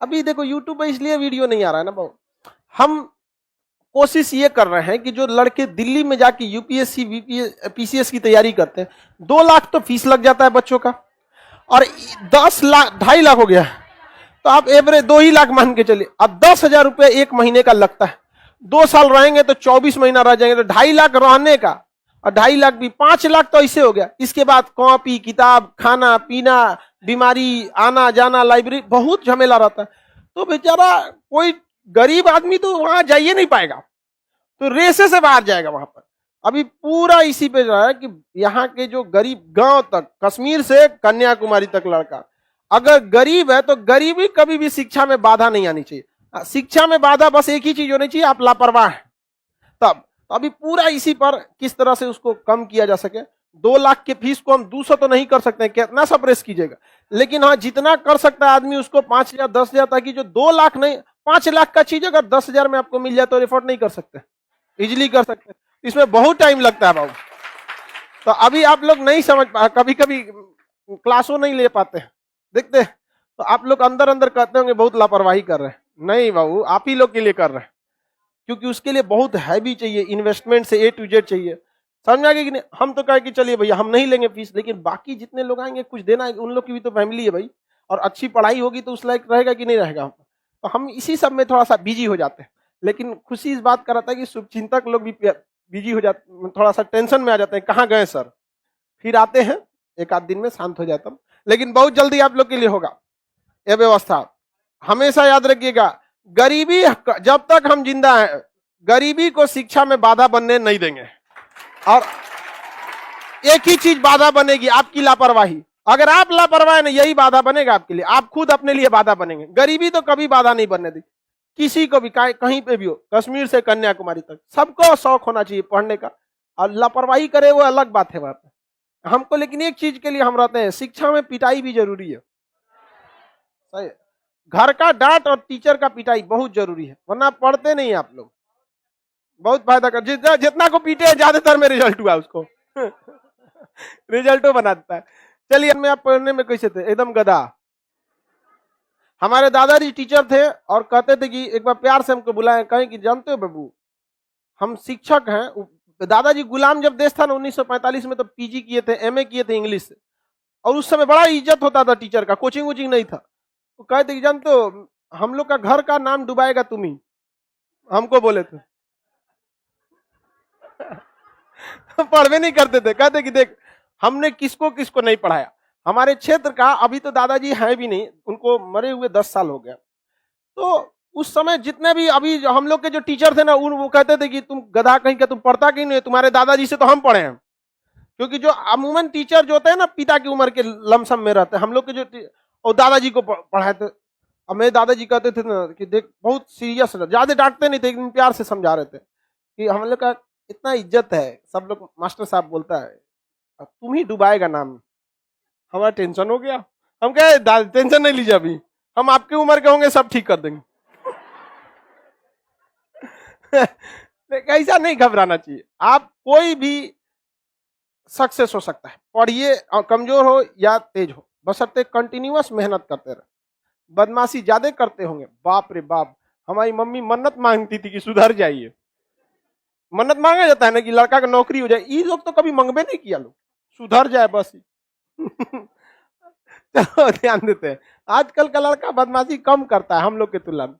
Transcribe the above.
अभी देखो यूट्यूब पे इसलिए वीडियो नहीं आ रहा है ना भाऊ, हम कोशिश ये कर रहे हैं कि जो लड़के दिल्ली में जाके यूपीएससी पीसीएस की तैयारी करते हैं, 2 लाख तो फीस लग जाता है बच्चों का, और 10 लाख 2.5 लाख हो गया, तो आप एवरेज 2 ही लाख मान के चलिए। अब 10,000 रुपये एक महीने का लगता है, 2 साल रहेंगे तो 24 महीना रह जाएंगे, तो 2.5 लाख रहने का, और 2.5 लाख भी 5 लाख तो ऐसे हो गया। इसके बाद कॉपी किताब, खाना पीना, बीमारी, आना जाना, लाइब्रेरी, बहुत झमेला रहता है। तो बेचारा कोई गरीब आदमी तो वहां जाइए नहीं पाएगा, तो रेसे से बाहर जाएगा वहां पर। अभी पूरा इसी पे जो है कि यहाँ के जो गरीब, गांव तक, कश्मीर से कन्याकुमारी तक लड़का अगर गरीब है तो गरीबी कभी भी शिक्षा में बाधा नहीं आनी चाहिए। शिक्षा में बाधा बस एक ही चीज होनी चाहिए, आप लापरवाह हैं तब। तो अभी पूरा इसी पर किस तरह से उसको कम किया जा सके। 2 लाख के फीस को हम 200 तो नहीं कर सकते, कितना सप्रेस कीजिएगा, लेकिन हाँ जितना कर सकता है आदमी उसको 5,000 10,000, ताकि जो 2 लाख नहीं 5 लाख का चीज अगर 10,000 में आपको मिल जाए तो एफोर्ड नहीं कर सकते, इजिली कर सकते। इसमें बहुत टाइम लगता है बाबू। तो अभी आप लोग नहीं समझ पा, कभी कभी क्लासों नहीं ले पाते देखते, तो आप लोग अंदर अंदर कहते होंगे बहुत लापरवाही कर रहे हैं। नहीं बाबू, आप ही लोग के लिए कर रहे हैं, क्योंकि उसके लिए बहुत हैवी चाहिए, इन्वेस्टमेंट से A to Z चाहिए, समझ में आ गया कि नहीं। हम तो कहे कि चलिए भैया हम नहीं लेंगे फीस, लेकिन बाकी जितने लोग आएंगे कुछ देना है, उन लोग की भी तो फैमिली है भाई, और अच्छी पढ़ाई होगी तो उस लायक रहेगा कि नहीं रहेगा। तो हम इसी सब में थोड़ा सा बिजी हो जाते हैं। लेकिन खुशी इस बात का रहता है कि शुभचिंतक लोग भी बिजी हो जाते, थोड़ा सा टेंशन में आ जाते हैं, कहाँ गए सर, फिर आते हैं, एक आध दिन में शांत हो जाता हूँ। लेकिन बहुत जल्दी आप लोग के लिए होगा यह व्यवस्था। हमेशा याद रखिएगा, गरीबी जब तक हम जिंदा हैं, गरीबी को शिक्षा में बाधा बनने नहीं देंगे। और एक ही चीज बाधा बनेगी, आपकी लापरवाही। अगर आप लापरवाह हैं, यही बाधा बनेगा आपके लिए, आप खुद अपने लिए बाधा बनेंगे। गरीबी तो कभी बाधा नहीं बनने दी किसी को भी, कहीं पे भी हो, कश्मीर से कन्याकुमारी तक सबको शौक होना चाहिए पढ़ने का, और लापरवाही करे वो अलग बात है बात हमको। लेकिन एक चीज के लिए हम रहते हैं, शिक्षा में पिटाई भी जरूरी है, सही है। घर का डांट और टीचर का पिटाई बहुत जरूरी है, वरना पढ़ते नहीं आप लोग। बहुत फायदा कर, जितना को पीटे ज्यादातर में रिजल्ट हुआ उसको रिजल्टो बना देता है। चलिए, में आप पढ़ने में कैसे थे? एकदम गधा। हमारे दादाजी टीचर थे और कहते थे कि एक बार प्यार से हमको बुलाए, कहें कि जानते हो बाबू हम शिक्षक हैं। दादाजी गुलाम जब देश था ना 1945 में, तो पीजी किए थे, एमए किए थे इंग्लिश से, और उस समय बड़ा इज्जत होता था टीचर का, कोचिंग वोचिंग नहीं था। तो कहते कि जानते हो हम लोग का घर का नाम डुबाएगा तुम ही, हमको बोले थे पढ़वे नहीं करते थे। कहते कि देख हमने किसको किसको नहीं पढ़ाया, हमारे क्षेत्र का, अभी तो दादाजी हैं भी नहीं, उनको मरे हुए 10 साल हो गया। तो उस समय जितने भी अभी हम लोग के जो टीचर थे ना, वो कहते थे कि तुम गधा कहीं का, तुम पढ़ता कहीं नहीं, तुम्हारे दादाजी से तो हम पढ़े हैं। क्योंकि जो अमूमन टीचर जो होते हैं ना पिता की उम्र के लमसम में रहते हैं, हम लोग के जो और दादाजी को पढ़ाए थे। अब मेरे दादाजी कहते थे ना कि देख बहुत सीरियस, ज्यादा डांटते नहीं थे, लेकिन प्यार से समझा रहे थे कि हम लोग का इतना इज्जत है, सब लोग मास्टर साहब बोलता है तुम ही डुबाएगा नाम। हमारा टेंशन हो गया, हम कहे टेंशन नहीं लीजिए, अभी हम आपकी उम्र के होंगे सब ठीक कर देंगे ऐसा नहीं घबराना चाहिए, आप कोई भी सक्सेस हो सकता है। पढ़िए, कमजोर हो या तेज हो, बशर्ते कंटिन्यूअस मेहनत करते रहे। बदमाशी ज्यादा करते होंगे, बाप रे बाप, हमारी मम्मी मन्नत मांगती थी कि सुधर जाइए। मन्नत मांगा जाता है ना कि लड़का का नौकरी हो जाए, ये लोग तो कभी मंगबे नहीं किया, लोग सुधर जाए बस चलो ध्यान देते हैं। आजकल का लड़का बदमाशी कम करता है हम लोग के तुलना में।